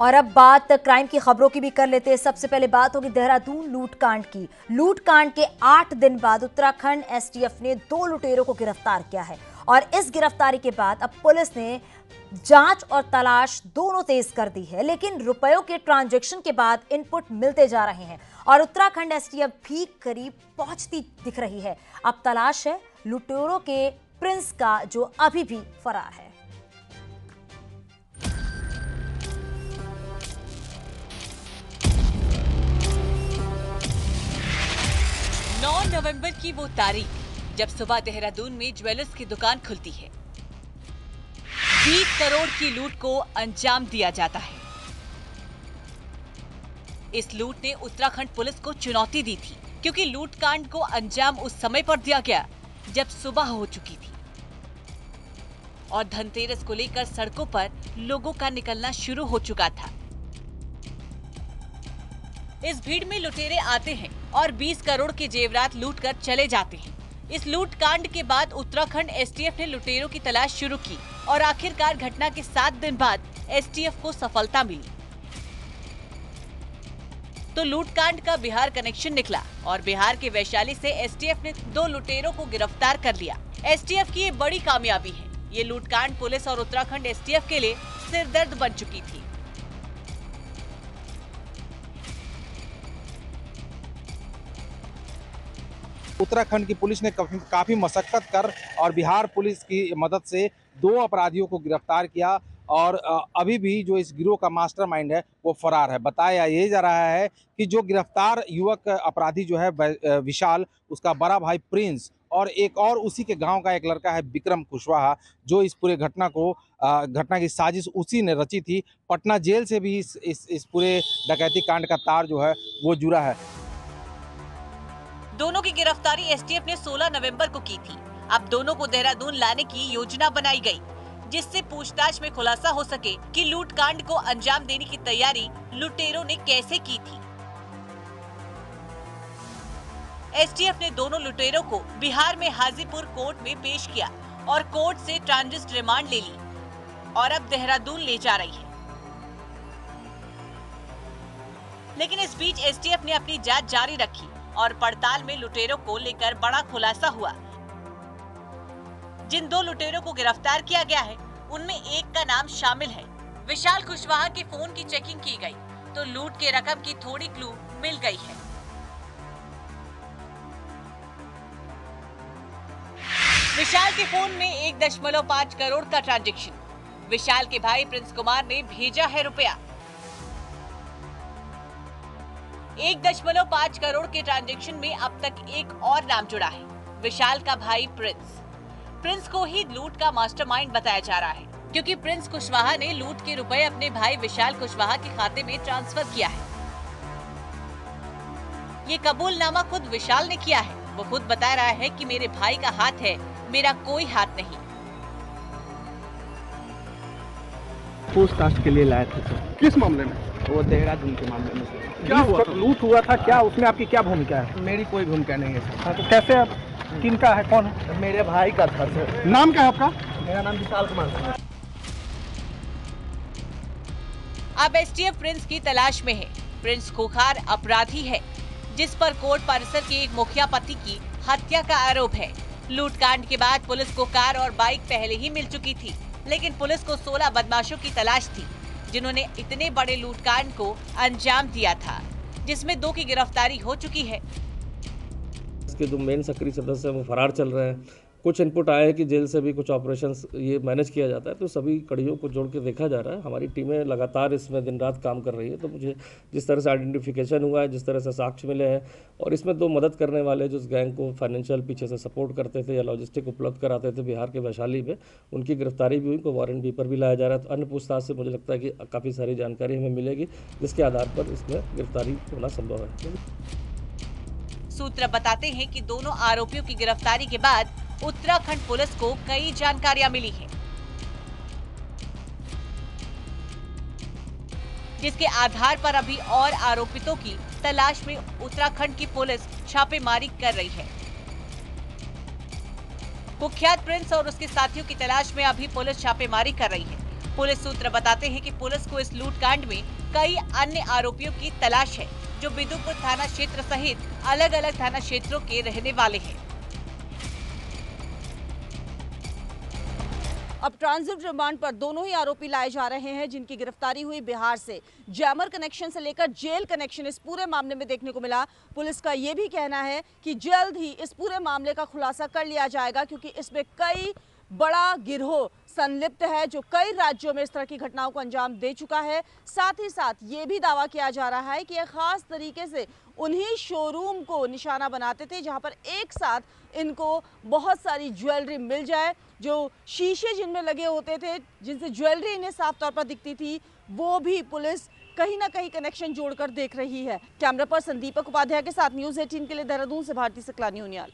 और अब बात क्राइम की खबरों की भी कर लेते हैं। सबसे पहले बात होगी देहरादून लूटकांड की। लूटकांड के 8 दिन बाद उत्तराखंड एसटीएफ ने 2 लुटेरों को गिरफ्तार किया है और इस गिरफ्तारी के बाद अब पुलिस ने जांच और तलाश दोनों तेज कर दी है। लेकिन रुपयों के ट्रांजैक्शन के बाद इनपुट मिलते जा रहे हैं और उत्तराखंड एसटीएफ भी करीब पहुंचती दिख रही है। अब तलाश है लुटेरों के प्रिंस का, जो अभी भी फरार है। 9 नवंबर की वो तारीख जब सुबह देहरादून में ज्वेलर्स की दुकान खुलती है। 20 करोड़ की लूट को अंजाम दिया जाता है। इस लूट ने उत्तराखंड पुलिस को चुनौती दी थी, क्योंकि लूटकांड को अंजाम उस समय पर दिया गया जब सुबह हो चुकी थी और धनतेरस को लेकर सड़कों पर लोगों का निकलना शुरू हो चुका था। इस भीड़ में लुटेरे आते हैं और 20 करोड़ के जेवरात लूटकर चले जाते हैं। इस लूटकांड के बाद उत्तराखंड एसटीएफ ने लुटेरों की तलाश शुरू की और आखिरकार घटना के 7 दिन बाद एसटीएफ को सफलता मिली। तो लूटकांड का बिहार कनेक्शन निकला और बिहार के वैशाली से एसटीएफ ने 2 लुटेरों को गिरफ्तार कर लिया। एसटीएफ की ये बड़ी कामयाबी है। ये लूटकांड पुलिस और उत्तराखंड एसटीएफ के लिए सिरदर्द बन चुकी थी। उत्तराखंड की पुलिस ने काफी मशक्कत कर और बिहार पुलिस की मदद से 2 अपराधियों को गिरफ्तार किया और अभी भी जो इस गिरोह का मास्टरमाइंड है वो फरार है। बताया ये जा रहा है कि जो गिरफ्तार युवक अपराधी जो है विशाल, उसका बड़ा भाई प्रिंस और एक और उसी के गांव का एक लड़का है विक्रम कुशवाहा, जो इस पूरे घटना की साजिश उसी ने रची थी। पटना जेल से भी इस पूरे डकैती कांड का तार जो है वो जुड़ा है। दोनों की गिरफ्तारी एसटीएफ ने 16 नवंबर को की थी। अब दोनों को देहरादून लाने की योजना बनाई गई, जिससे पूछताछ में खुलासा हो सके कि लूटकांड को अंजाम देने की तैयारी लुटेरों ने कैसे की थी। एसटीएफ ने दोनों लुटेरों को बिहार में हाजीपुर कोर्ट में पेश किया और कोर्ट से ट्रांजिट रिमांड ले ली और अब देहरादून ले जा रही है। लेकिन इस बीच एसटीएफ ने अपनी जांच जारी रखी और पड़ताल में लुटेरों को लेकर बड़ा खुलासा हुआ। जिन 2 लुटेरों को गिरफ्तार किया गया है, उनमें एक का नाम शामिल है। विशाल कुशवाहा के फोन की चेकिंग की गई तो लूट के रकम की थोड़ी क्लू मिल गई है। विशाल के फोन में 1.5 करोड़ का ट्रांजैक्शन। विशाल के भाई प्रिंस कुमार ने भेजा है रुपया। 1.5 करोड़ के ट्रांजैक्शन में अब तक एक और नाम जुड़ा है, विशाल का भाई प्रिंस को ही लूट का मास्टरमाइंड बताया जा रहा है, क्योंकि प्रिंस कुशवाहा ने लूट के रुपए अपने भाई विशाल कुशवाहा के खाते में ट्रांसफर किया है। ये कबूलनामा खुद विशाल ने किया है। वो खुद बता रहा है कि मेरे भाई का हाथ है, मेरा कोई हाथ नहीं। पूछताछ के लिए लाए थे। किस मामले में? वो देहरादून के मामले में। क्या हुआ था? लूट हुआ था क्या? उसमें आपकी क्या भूमिका है? मेरी कोई भूमिका नहीं है सर। हाँ, तो कैसे आप किनका है, कौन है? मेरे भाई का था सर। नाम क्या है आपका? मेरा नाम विशाल कुमार। अब एसटीएफ प्रिंस की तलाश में है। प्रिंस खूंखार अपराधी है, जिस पर कोर्ट परिसर के एक मुखिया पति की हत्या का आरोप है। लूटकांड के बाद पुलिस को कार और बाइक पहले ही मिल चुकी थी, लेकिन पुलिस को 16 बदमाशों की तलाश थी, जिन्होंने इतने बड़े लूटकांड को अंजाम दिया था, जिसमें 2 की गिरफ्तारी हो चुकी है। इसके जो मेन सक्रिय सदस्य हैं वो फरार चल रहे हैं। कुछ इनपुट आए हैं कि जेल से भी कुछ ऑपरेशंस ये मैनेज किया जाता है, तो सभी कड़ियों को जोड़ के देखा जा रहा है। हमारी टीमें लगातार इसमें दिन रात काम कर रही है। तो मुझे जिस तरह से आइडेंटिफिकेशन हुआ है, जिस तरह से साक्ष्य मिले हैं और इसमें 2 मदद करने वाले जो इस गैंग को फाइनेंशियल पीछे से सपोर्ट करते थे या लॉजिस्टिक उपलब्ध कराते थे बिहार के वैशाली में, उनकी गिरफ्तारी भी हुई, उनको वारंट भी पर भी लाया जा रहा है। तो अन्य पूछताछ से मुझे लगता है कि काफ़ी सारी जानकारी हमें मिलेगी, जिसके आधार पर इसमें गिरफ्तारी होना संभव है। सूत्र बताते हैं कि दोनों आरोपियों की गिरफ्तारी के बाद उत्तराखंड पुलिस को कई जानकारियां मिली हैं, जिसके आधार पर अभी और आरोपितों की तलाश में उत्तराखंड की पुलिस छापेमारी कर रही है। कुख्यात प्रिंस और उसके साथियों की तलाश में अभी पुलिस छापेमारी कर रही है पुलिस सूत्र बताते हैं कि पुलिस को इस लूटकांड में कई अन्य आरोपियों की तलाश है, जो बिदुपुर थाना क्षेत्र सहित अलग अलग थाना क्षेत्रों के रहने वाले हैं। अब ट्रांजिट रिमांड पर दोनों ही आरोपी लाए जा रहे हैं, जिनकी गिरफ्तारी हुई बिहार से। जैमर कनेक्शन से लेकर जेल कनेक्शन इस पूरे मामले में देखने को मिला। पुलिस का ये भी कहना है कि जल्द ही इस पूरे मामले का खुलासा कर लिया जाएगा, क्योंकि इसमें कई बड़ा गिरोह संलिप्त है जो कई राज्यों में इस तरह की घटनाओं को अंजाम दे चुका है। साथ ही साथ ये भी दावा किया जा रहा है कि ये खास तरीके से उन्हीं शोरूम को निशाना बनाते थे जहां पर एक साथ इनको बहुत सारी ज्वेलरी मिल जाए। जो शीशे जिनमें लगे होते थे, जिनसे ज्वेलरी इन्हें साफ तौर पर दिखती थी, वो भी पुलिस कहीं ना कहीं कनेक्शन जोड़कर देख रही है। कैमरा पर संदीपक उपाध्याय के साथ न्यूज़ 18 के लिए देहरादून से भारती सकलानी उनियाल।